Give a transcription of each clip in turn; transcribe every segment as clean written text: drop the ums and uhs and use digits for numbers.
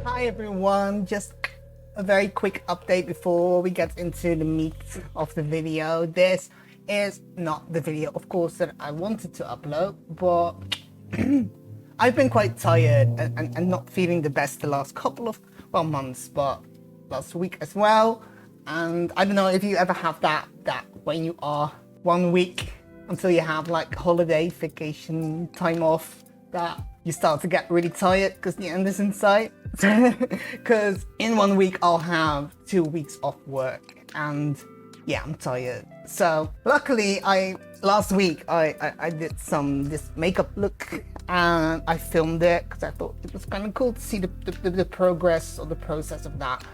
Hi everyone, just a very quick update before we get into the meat of the video. This is not the video, of course, that I wanted to upload, but I've been quite tired and not feeling the best the last couple of, months, but last week as well. And I don't know if you ever have that when you are 1 week until you have like holiday, vacation, time off, that you start to get really tired because the end is in sight. Because in 1 week I'll have 2 weeks off work and yeah, I'm tired. So luckily last week I did this makeup look and I filmed it because I thought it was kind of cool to see the progress or the process of that.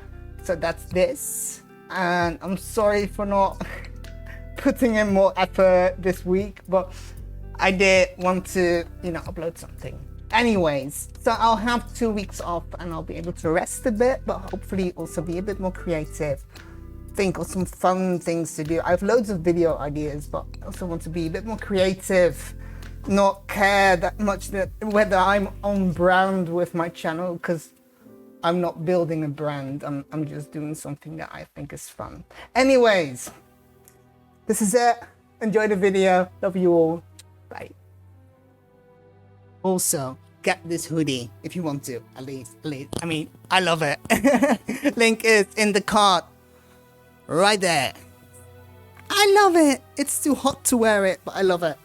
So that's this, and I'm sorry for not putting in more effort this week, but I did want to, upload something. Anyways, so I'll have 2 weeks off and I'll be able to rest a bit, but hopefully also be a bit more creative. Think of some fun things to do. I have loads of video ideas, but I also want to be a bit more creative, not care that much that whether I'm on brand with my channel, because I'm not building a brand. I'm just doing something that I think is fun. Anyways, this is it. Enjoy the video. Love you all. Bye. Also, get this hoodie if you want to, at least. I mean, I love it. Link is in the card. Right there. I love it. It's too hot to wear it, but I love it.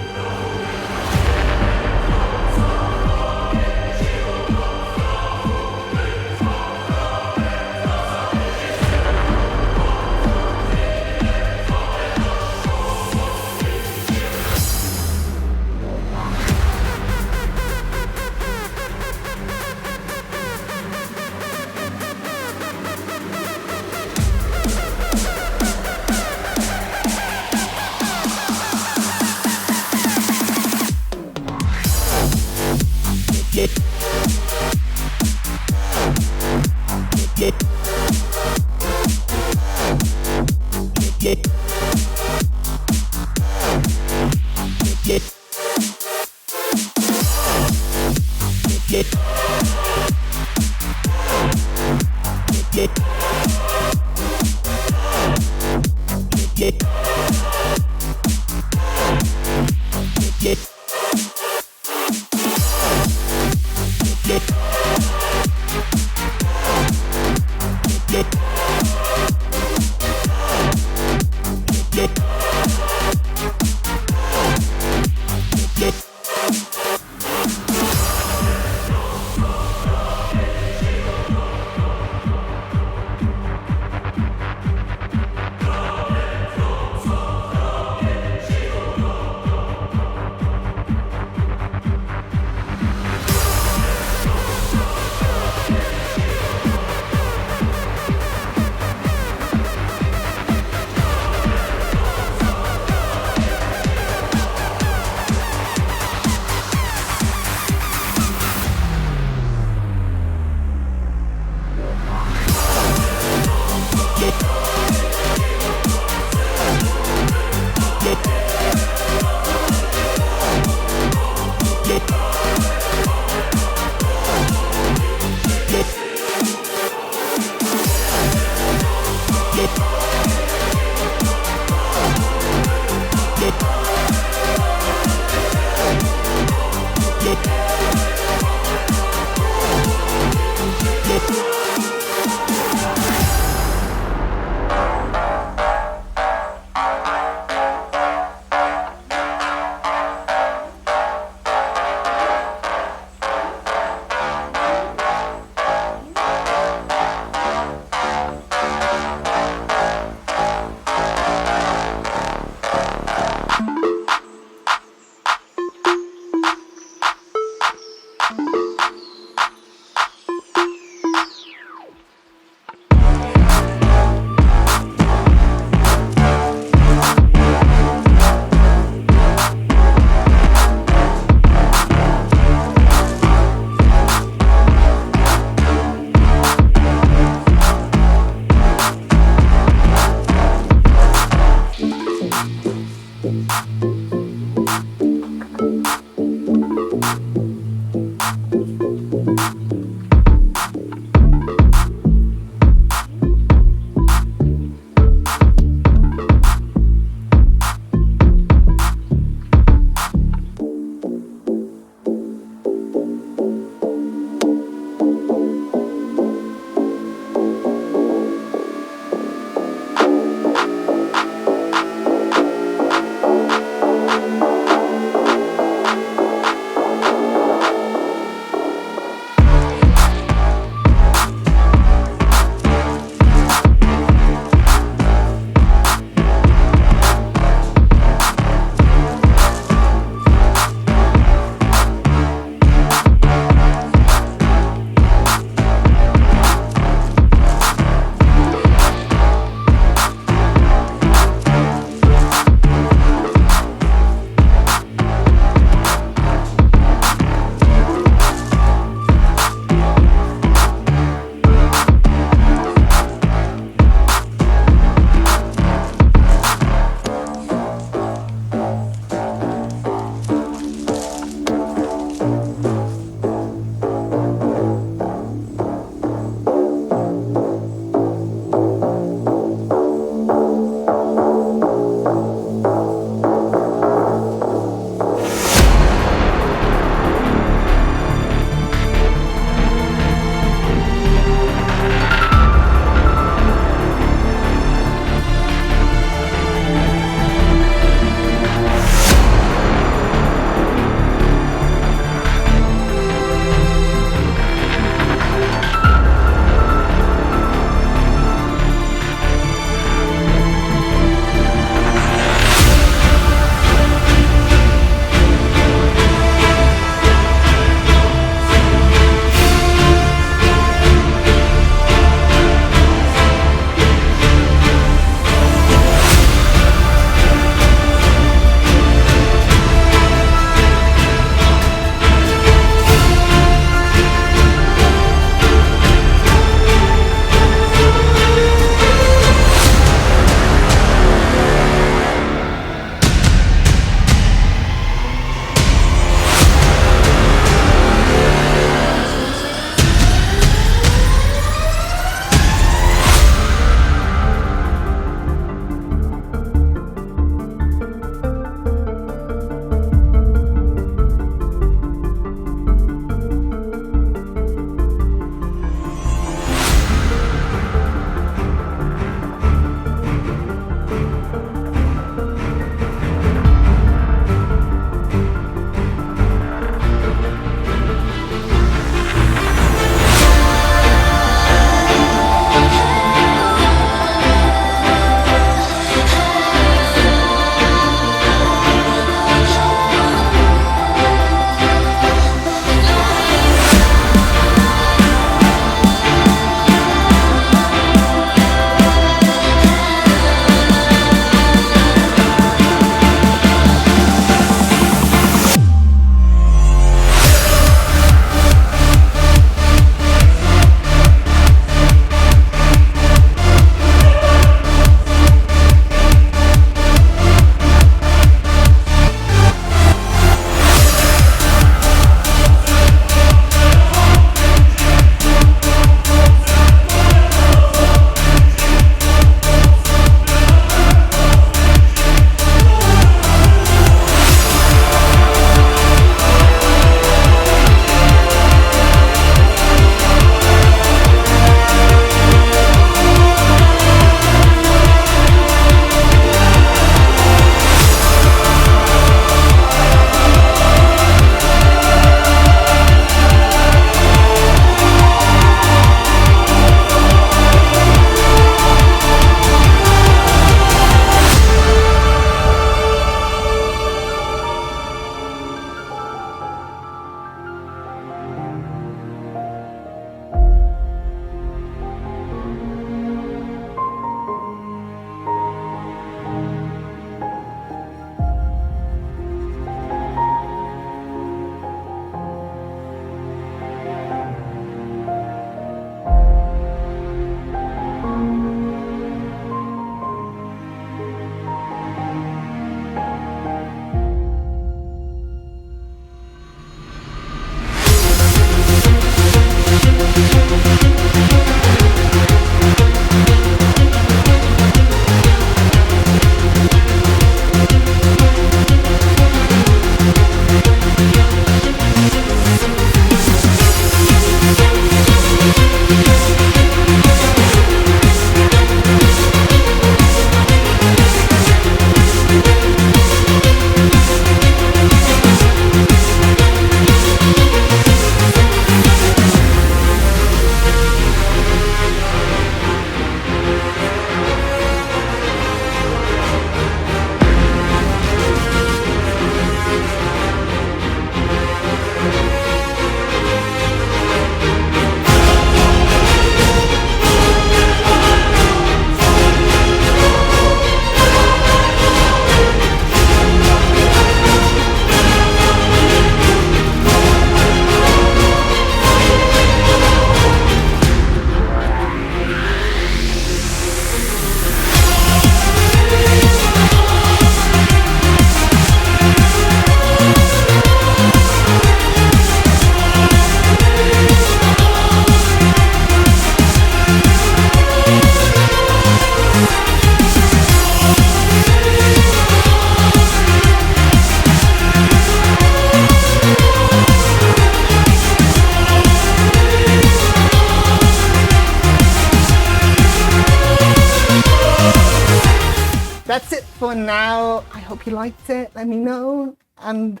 now, I hope you liked it. Let me know. And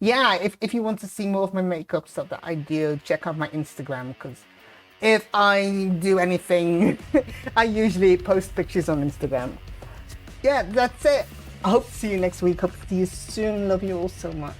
yeah, if you want to see more of my makeup stuff that I do, check out my Instagram, because if I do anything, I usually post pictures on Instagram. Yeah, that's it. I hope to see you next week. Hope to see you soon. Love you all so much.